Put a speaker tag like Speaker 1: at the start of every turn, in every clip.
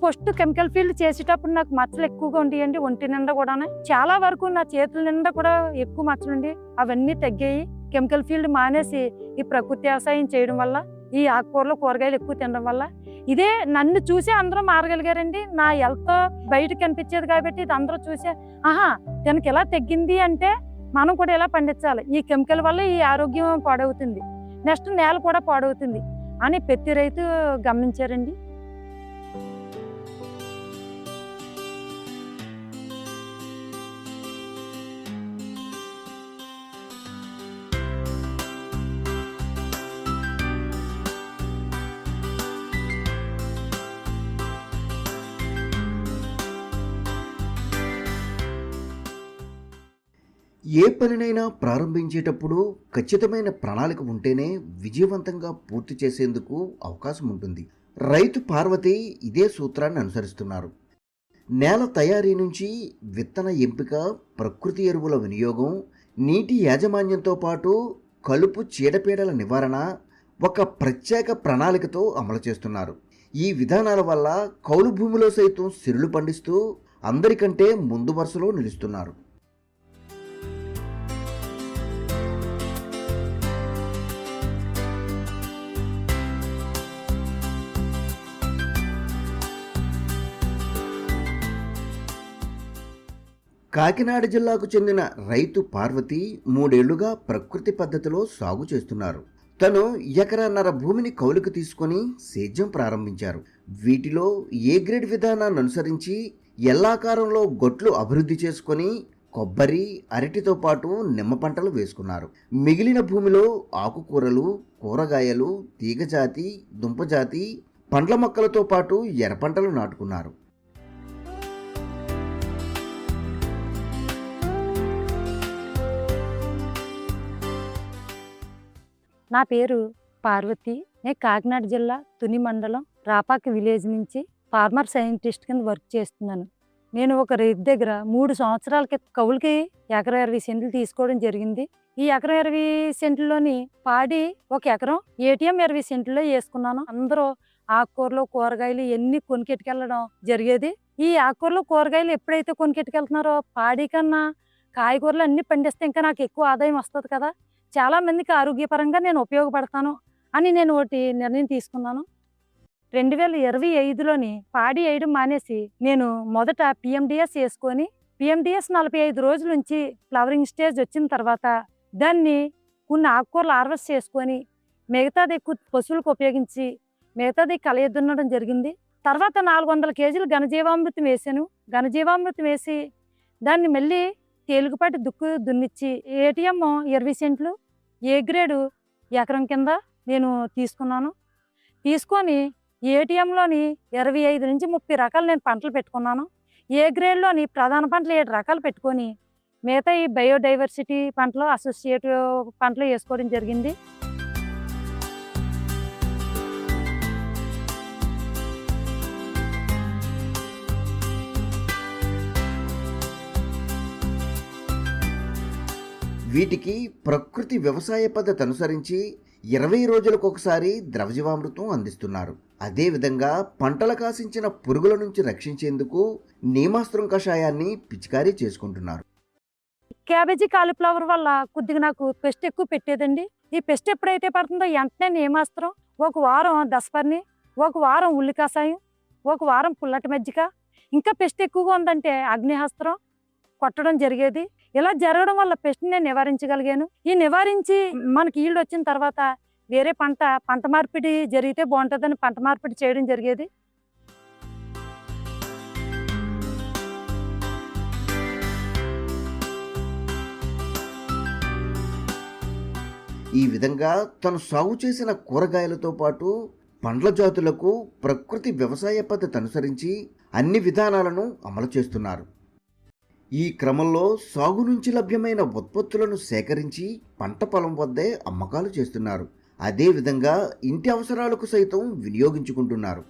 Speaker 1: First chemical field చేసేటప్పుడు నాకు మచ్చలు ఎక్కువగా ఉండేయండి, ఒంటి నిండా కూడా చాలా వరకు నా చేతుల నిండా కూడా ఎక్కువ మచ్చలు ఉండి అవన్నీ తగ్గాయి. కెమికల్ ఫీల్డ్ మానేసి ఈ ప్రకృతి వ్యవసాయం చేయడం వల్ల, ఈ ఆకుకూరలు కూరగాయలు ఎక్కువ తినడం వల్ల ఇదే నన్ను చూసి అందరూ మారగలిగారండి. నా హెల్త్ బయట కనిపించేది కాబట్టి ఇది అందరూ చూసే ఆహా తనకి ఎలా తగ్గింది అంటే మనం కూడా ఎలా పండించాలి, ఈ కెమికల్ వల్ల ఈ ఆరోగ్యం పాడవుతుంది, నెక్స్ట్ నేల కూడా పాడవుతుంది అని ప్రతి రైతు గమనించారండి.
Speaker 2: ఏ పనినైనా ప్రారంభించేటప్పుడు ఖచ్చితమైన ప్రణాళిక ఉంటేనే విజయవంతంగా పూర్తి చేసేందుకు అవకాశం ఉంటుంది. రైతు పార్వతి ఇదే సూత్రాన్ని అనుసరిస్తున్నారు. నేల తయారీ నుంచి విత్తన ఎంపిక, ప్రకృతి ఎరువుల వినియోగం, నీటి యాజమాన్యంతో పాటు కలుపు చీడపీడల నివారణ ఒక ప్రత్యేక ప్రణాళికతో అమలు చేస్తున్నారు. ఈ విధానాల వల్ల కౌలు భూమిలో సైతం సిరులు పండిస్తూ అందరికంటే ముందు వరుసలో నిలుస్తున్నారు. కాకినాడ జిల్లాకు చెందిన రైతు పార్వతి 3 ఏళ్లుగా ప్రకృతి పద్ధతిలో సాగు చేస్తున్నారు. తను 1.5 ఎకరాల భూమిని కౌలుకు తీసుకొని సేద్యం ప్రారంభించారు. వీటిలో ఏ గ్రేడ్ విధానాన్ని అనుసరించి ఎల్లాకారంలో గొట్లు అభివృద్ధి చేసుకొని కొబ్బరి, అరటితో పాటు నిమ్మ పంటలు వేసుకున్నారు. మిగిలిన భూమిలో ఆకుకూరలు, కూరగాయలు, తీగజాతి, దుంపజాతి, పండ్ల మొక్కలతో పాటు ఎర్ర పంటలు నాటుకున్నారు.
Speaker 1: నా పేరు పార్వతి. నేను కాకినాడ జిల్లా తుని మండలం రాపాకి విలేజ్ నుంచి ఫార్మర్ సైంటిస్ట్ కింద వర్క్ చేస్తున్నాను. నేను ఒక రైతు దగ్గర 3 సంవత్సరాల క్రితం కౌలుకి 1 ఎకరం 20 సెంట్లు తీసుకోవడం జరిగింది. ఈ 1 ఎకరం 20 సెంట్లలోని పాడి 1 ఎకరం ఏటీఎం 20 సెంట్లలో వేసుకున్నాను. అందరూ ఆకుకూరలు, కూరగాయలు ఇవన్నీ కొనుకెట్టుకెళ్ళడం జరిగేది. ఈ ఆకుకూరలు, కూరగాయలు ఎప్పుడైతే కొనుకెట్టుకెళ్తున్నారో పాడి కన్నా కాయగూరలు అన్నీ పండిస్తే ఇంకా నాకు ఎక్కువ ఆదాయం వస్తుంది కదా, చాలా మందికి ఆరోగ్యపరంగా నేను ఉపయోగపడతాను అని నేను ఒకటి నిర్ణయం తీసుకున్నాను. 2025లోని పాడి వేయడం మానేసి నేను మొదట పిఎండిఎస్ వేసుకొని పిఎండిఎస్ 45 రోజుల నుంచి ఫ్లవరింగ్ స్టేజ్ వచ్చిన తర్వాత దాన్ని కొన్ని ఆకుకూరలు హార్వెస్ట్ చేసుకొని మిగతాది పశువులకు ఉపయోగించి మిగతాది కలయదున్నడం జరిగింది. తర్వాత 400 కేజీలు ఘనజీవామృతం వేసాను. ఘనజీవామృతం వేసి దాన్ని మళ్ళీ తేలికపాటి దున్నిచ్చి ఏటీఎం 20 సెంట్లు ఏ గ్రేడు ఎకరం కింద నేను తీసుకున్నాను. తీసుకొని ఏటీఎంలోని 25 నుంచి 30 రకాలు నేను పంటలు పెట్టుకున్నాను. ఏ గ్రేడ్లోని ప్రధాన పంటలు 7 రకాలు పెట్టుకొని మిగతా ఈ బయోడైవర్సిటీ పంటలు, అసోసియేటివ్ పంటలు వేసుకోవడం జరిగింది.
Speaker 2: వీటికి ప్రకృతి వ్యవసాయ పద్ధతి అనుసరించి 20 రోజులకు ఒకసారి ద్రవజీవామృతం అందిస్తున్నారు. అదేవిధంగా పంటలు కాసించిన పురుగుల నుంచి రక్షించేందుకు నీమాస్త్రం కషాయాన్ని పిచికారీ చేసుకుంటున్నారు.
Speaker 1: క్యాబేజీ, కాలీఫ్లవర్ వల్ల కొద్దిగా నాకు పెస్ట్ ఎక్కువ పెట్టేదండి. ఈ పెస్ట్ ఎప్పుడైతే పడుతుందో వెంటనే నీమాస్త్రం, 1 వారం దసపర్ని, 1 వారం ఉల్లి కషాయం, 1 వారం పుల్లటి మజ్జిగ, ఇంకా పెస్ట్ ఎక్కువగా ఉందంటే అగ్నిహస్త్రం కొట్టడం జరిగేది. ఇలా జరగడం వల్ల పెస్ట్ని నేను నివారించగలిగాను. ఈ నివారించి మనకి ఈల్డ్ వచ్చిన తర్వాత వేరే పంట మార్పిడి జరిగితే బాగుంటుందని పంట మార్పిడి చేయడం జరిగేది.
Speaker 2: ఈ విధంగా తను సాగు చేసిన కూరగాయలతో పాటు పండ్ల జాతులకు ప్రకృతి వ్యవసాయ పద్ధతి అనుసరించి అన్ని విధానాలను అమలు చేస్తున్నారు. ఈ క్రమంలో సాగు నుంచి లభ్యమైన ఉత్పత్తులను సేకరించి పంట పొలం వద్దే అమ్మకాలు చేస్తున్నారు. అదేవిధంగా ఇంటి అవసరాలకు సైతం వినియోగించుకుంటున్నారు.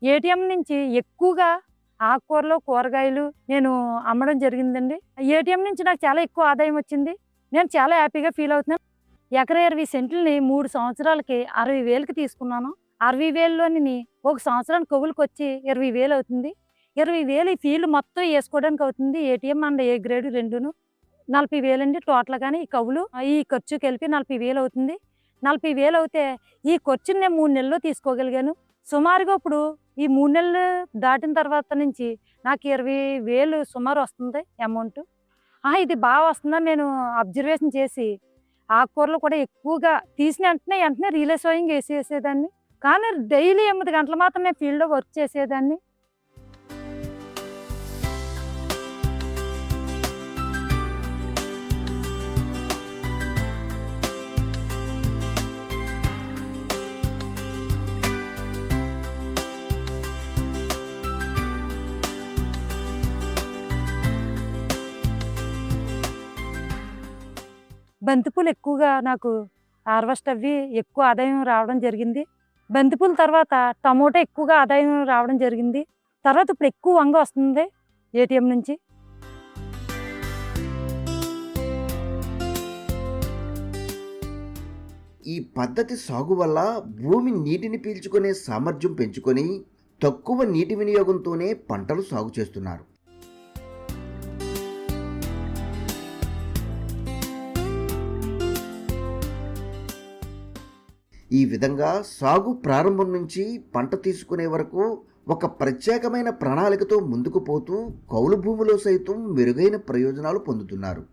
Speaker 1: ఏటీఎం నుంచి ఎక్కువగా ఆకుకూరలు, కూరగాయలు నేను అమ్మడం జరిగిందండి. ఏటీఎం నుంచి నాకు చాలా ఎక్కువ ఆదాయం వచ్చింది. నేను చాలా హ్యాపీగా ఫీల్ అవుతున్నాను. ఎకరా 20 సెంట్లని 3 సంవత్సరాలకి 60,000కి తీసుకున్నాను. 60,000లోని ఒక సంవత్సరానికి కవులకు వచ్చి 20,000 అవుతుంది. 20,000 ఈ ఫీల్డ్ మొత్తం వేసుకోవడానికి అవుతుంది. ఏటీఎం అండ్ ఏ గ్రేడ్ రెండును 40,000 అండి టోటల్. కానీ ఈ కవులు ఈ ఖర్చు కలిపి 40,000 అవుతుంది. 40,000 అవుతే ఈ ఖర్చుని నేను 3 నెలల్లో తీసుకోగలిగాను. సుమారుగా ఇప్పుడు ఈ 3 నెలలు దాటిన తర్వాత నుంచి నాకు 20,000 సుమారు వస్తుంది అమౌంట్. ఇది బాగా వస్తుందని నేను అబ్జర్వేషన్ చేసి ఆకుకూరలు కూడా ఎక్కువగా తీసిన వెంటనే రీలే సోయింగ్ వేసేసేదాన్ని. కానీ డైలీ 8 గంటలు మాత్రం నేను ఫీల్డ్లో వర్క్ చేసేదాన్ని. బంతిపూలు ఎక్కువగా నాకు హార్వెస్ట్ అవ్వి ఎక్కువ ఆదాయం రావడం జరిగింది. బంతిపూల తర్వాత టమోటా ఎక్కువగా ఆదాయం రావడం జరిగింది. తర్వాత ఇప్పుడు ఎక్కువ వంగ వస్తుంది ఏటీఎం నుంచి.
Speaker 2: ఈ పద్ధతి సాగు వల్ల భూమి నీటిని పీల్చుకునే సామర్థ్యం పెంచుకొని తక్కువ నీటి వినియోగంతోనే పంటలు సాగు చేస్తున్నారు. ఈ విధంగా సాగు ప్రారంభం నుంచి పంట తీసుకునే వరకు ఒక ప్రత్యేకమైన ప్రణాళికతో ముందుకు పోతూ కౌలు భూమిలో సైతం మెరుగైన ప్రయోజనాలు పొందుతున్నారు.